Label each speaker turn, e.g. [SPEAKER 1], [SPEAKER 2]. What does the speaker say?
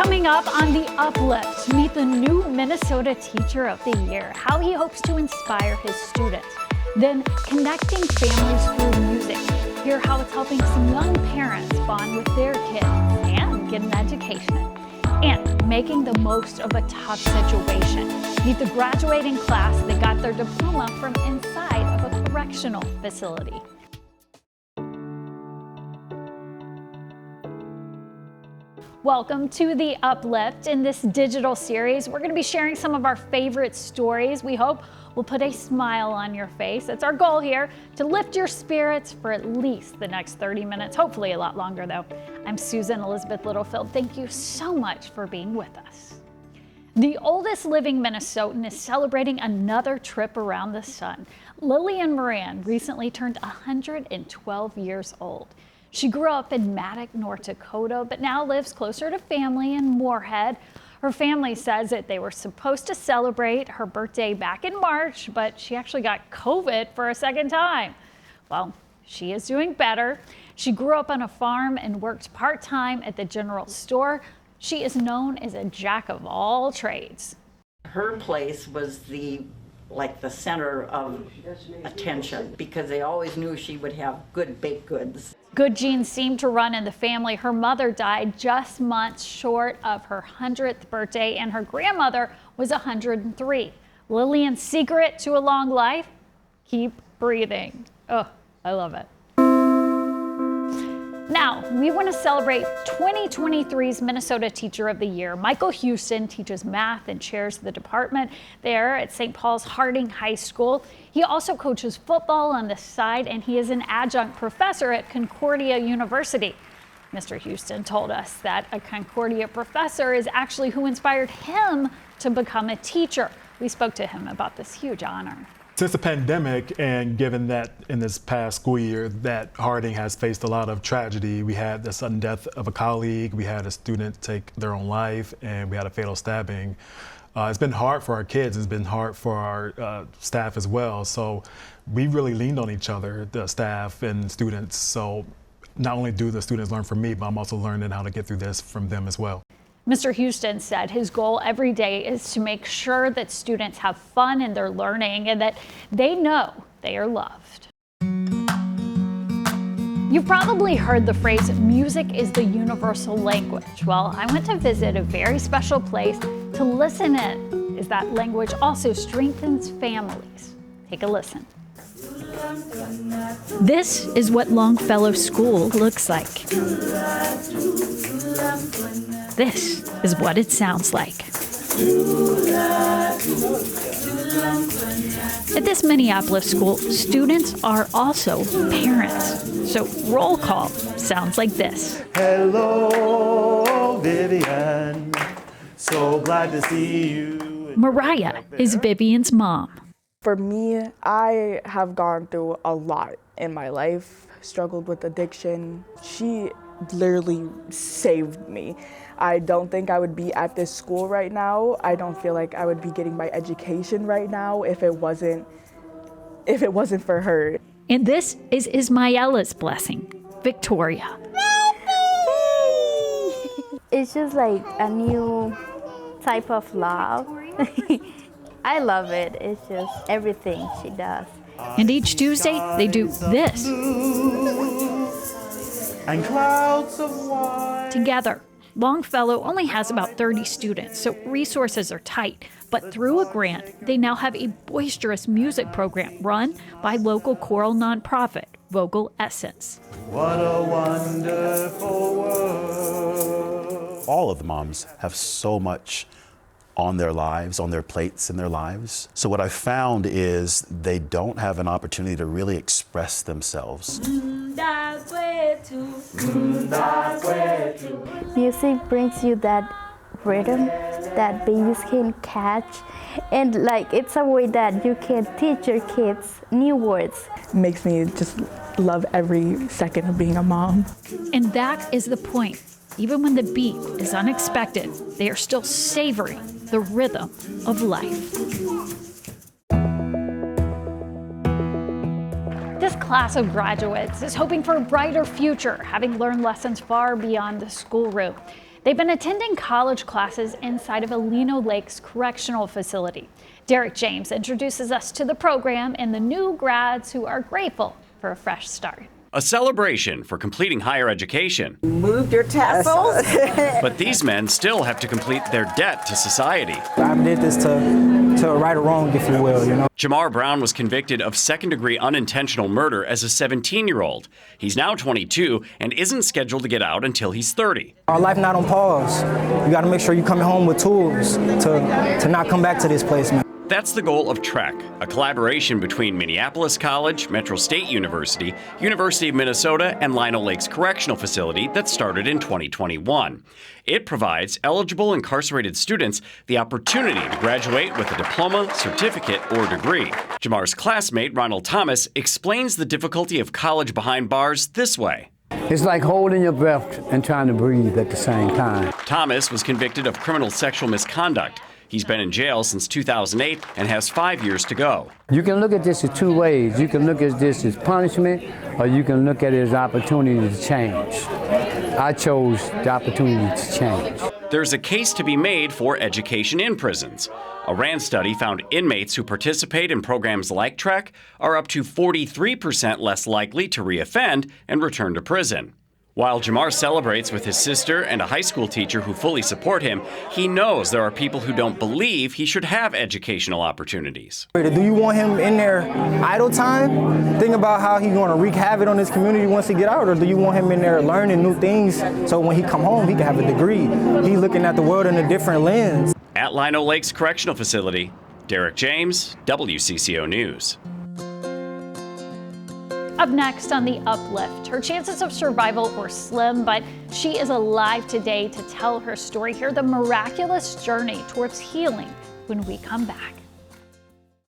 [SPEAKER 1] Coming up on the Uplift, meet the new Minnesota Teacher of the Year, how he hopes to inspire his students. Then connecting families through music. Hear how it's helping some young parents bond with their kids and get an education. And making the most of a tough situation. Meet the graduating class that got their diploma from inside of a correctional facility. Welcome to the Uplift. In this digital series, we're going to be sharing some of our favorite stories. We hope will put a smile on your face. That's our goal here, to lift your spirits for at least the next 30 minutes, hopefully a lot longer though. I'm Susan Elizabeth Littlefield. Thank you so much for being with us. The oldest living Minnesotan is celebrating another trip around the sun. Lillian Moran recently turned 112 years old. She grew up in Maddock, North Dakota, but now lives closer to family in Moorhead. Her family says that they were supposed to celebrate her birthday back in March, but she actually got COVID for a second time. Well, she is doing better. She grew up on a farm and worked part-time at the general store. She is known as a jack of all trades.
[SPEAKER 2] Her place was the center of attention because they always knew she would have good baked goods.
[SPEAKER 1] Good genes seem to run in the family. Her mother died just months short of her 100th birthday, and her grandmother was 103. Lillian's secret to a long life? Keep breathing. Oh, I love it. Now, we want to celebrate 2023's Minnesota Teacher of the Year. Michael Houston teaches math and chairs the department there at St. Paul's Harding High School. He also coaches football on the side, and he is an adjunct professor at Concordia University. Mr. Houston told us that a Concordia professor is actually who inspired him to become a teacher. We spoke to him about this huge honor.
[SPEAKER 3] Since the pandemic, and given that in this past school year that Harding has faced a lot of tragedy, we had the sudden death of a colleague, we had a student take their own life, and we had a fatal stabbing. It's been hard for our kids, it's been hard for our staff as well. So we really leaned on each other, the staff and students. So not only do the students learn from me, but I'm also learning how to get through this from them as well.
[SPEAKER 1] Mr. Houston said his goal every day is to make sure that students have fun in their learning and that they know they are loved. You've probably heard the phrase, music is the universal language. Well, I went to visit a very special place to listen in, as that language also strengthens families. Take a listen. This is what Longfellow School looks like. This is what it sounds like. At this Minneapolis school, students are also parents. So roll call sounds like this.
[SPEAKER 4] Hello, Vivian. So glad to see you.
[SPEAKER 1] Mariah is Vivian's mom.
[SPEAKER 5] For me, I have gone through a lot in my life, struggled with addiction. She literally saved me. I don't think I would be at this school right now. I don't feel like I would be getting my education right now if it wasn't for her.
[SPEAKER 1] And this is Ismaela's blessing, Victoria.
[SPEAKER 6] It's just like a new type of love. I love it. It's just everything she does.
[SPEAKER 1] And each Tuesday, they do this.
[SPEAKER 4] And clouds of white.
[SPEAKER 1] Together. Longfellow only has about 30 students, so resources are tight. But through a grant, they now have a boisterous music program run by local choral nonprofit, Vocal Essence.
[SPEAKER 4] What a wonderful world.
[SPEAKER 7] All of the moms have so much on their lives, on their plates in their lives. So what I found is they don't have an opportunity to really express themselves.
[SPEAKER 6] Music brings you that rhythm that babies can catch, and it's a way that you can teach your kids new words.
[SPEAKER 5] It makes me just love every second of being a mom.
[SPEAKER 1] And that is the point. Even when the beat is unexpected, they are still savoring the rhythm of life. This class of graduates is hoping for a brighter future, having learned lessons far beyond the schoolroom. They've been attending college classes inside of Lino Lakes Correctional Facility. Derek James introduces us to the program and the new grads who are grateful for a fresh start.
[SPEAKER 8] A celebration for completing higher education.
[SPEAKER 9] Moved your tassels?
[SPEAKER 8] But these men still have to complete their debt to society.
[SPEAKER 10] I did this to right or wrong, if you will, you know.
[SPEAKER 8] Jamar Brown was convicted of second-degree unintentional murder as a 17-year-old. He's now 22 and isn't scheduled to get out until he's 30.
[SPEAKER 10] Our life not on pause. You got to make sure you come home with tools to not come back to this place, man.
[SPEAKER 8] That's the goal of TREC, a collaboration between Minneapolis College, Metro State University, University of Minnesota, and Lino Lakes Correctional Facility that started in 2021. It provides eligible incarcerated students the opportunity to graduate with a diploma, certificate, or degree. Jamar's classmate, Ronald Thomas, explains the difficulty of college behind bars this way.
[SPEAKER 11] It's like holding your breath and trying to breathe at the same time.
[SPEAKER 8] Thomas was convicted of criminal sexual misconduct. He's been in jail since 2008 and has 5 years to go.
[SPEAKER 11] You can look at this in two ways. You can look at this as punishment, or you can look at it as opportunity to change. I chose the opportunity to change.
[SPEAKER 8] There's a case to be made for education in prisons. A RAND study found inmates who participate in programs like TREC are up to 43% less likely to reoffend and return to prison. While Jamar celebrates with his sister and a high school teacher who fully support him, he knows there are people who don't believe he should have educational opportunities.
[SPEAKER 10] Do you want him in there idle time, think about how he's going to wreak havoc on his community once he get out, or do you want him in there learning new things so when he come home he can have a degree? He's looking at the world in a different lens.
[SPEAKER 8] At Lino Lakes Correctional Facility, Derek James, WCCO News.
[SPEAKER 1] Up next on The Uplift, her chances of survival were slim, but she is alive today to tell her story. Hear the miraculous journey towards healing when we come back.